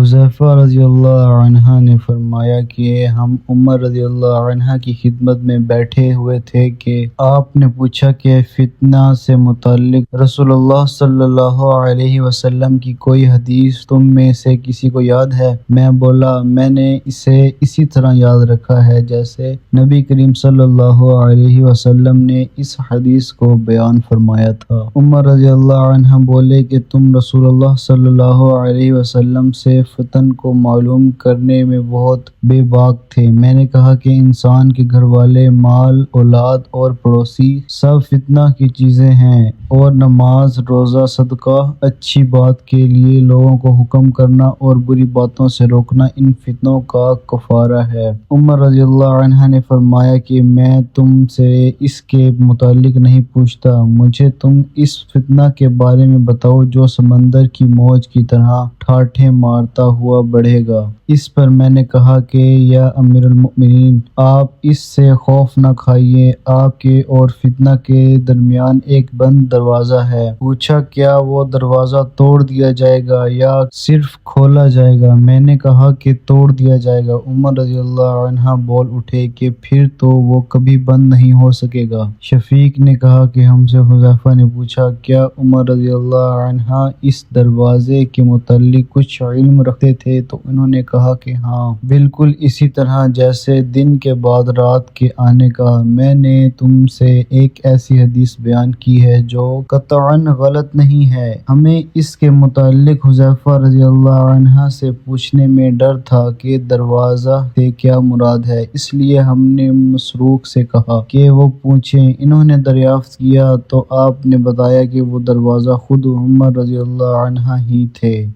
حذیفہ رضی اللہ عنہ نے فرمایا کہ ہم عمر رضی اللہ عنہ کی خدمت میں بیٹھے ہوئے تھے کہ آپ نے پوچھا کہ فتنہ سے متعلق رسول اللہ صلی اللہ علیہ وسلم کی کوئی حدیث تم میں سے کسی کو یاد ہے؟ میں بولا میں نے اسے اسی طرح یاد رکھا ہے جیسے نبی کریم صلی اللہ علیہ وسلم نے اس حدیث کو بیان فرمایا تھا۔ عمر رضی اللہ عنہ بولے کہ تم رسول اللہ صلی اللہ علیہ وسلم سے فتن کو معلوم کرنے میں بہت بے باک تھے۔ میں نے کہا کہ انسان کے گھر والے، مال، اولاد اور پڑوسی سب فتنہ کی چیزیں ہیں، اور نماز، روزہ، صدقہ، اچھی بات کے لیے لوگوں کو حکم کرنا اور بری باتوں سے روکنا ان فتنوں کا کفارہ ہے۔ عمر رضی اللہ عنہ نے فرمایا کہ میں تم سے اس کے متعلق نہیں پوچھتا، مجھے تم اس فتنہ کے بارے میں بتاؤ جو سمندر کی موج کی طرح ٹھاٹھیں مارتا ہوا بڑھے گا۔ اس پر میں نے کہا کہ یا امیر المؤمنین، آپ اس سے خوف نہ کھائیے، آپ کے اور فتنہ کے درمیان ایک بند دروازہ ہے۔ پوچھا کیا وہ دروازہ توڑ دیا جائے گا یا صرف کھولا جائے گا؟ میں نے کہا کہ توڑ دیا جائے گا۔ عمر رضی اللہ عنہ بول اٹھے کہ پھر تو وہ کبھی بند نہیں ہو سکے گا۔ شفیق نے کہا کہ ہم سے حذیفہ نے پوچھا کیا عمر رضی اللہ عنہ اس دروازے کے متعلق کچھ علم رکھتے تھے؟ تو انہوں نے کہا کہ ہاں، بالکل اسی طرح جیسے دن کے بعد رات کے آنے کا۔ میں نے تم سے ایک ایسی حدیث بیان کی ہے جو قطعاً غلط نہیں ہے۔ ہمیں اس کے متعلق حذیفہ رضی اللہ عنہ سے پوچھنے میں ڈر تھا کہ دروازہ سے کیا مراد ہے، اس لیے ہم نے مسروق سے کہا کہ وہ پوچھیں۔ انہوں نے دریافت کیا تو آپ نے بتایا کہ وہ دروازہ خود عمر رضی اللہ عنہ ہی تھے۔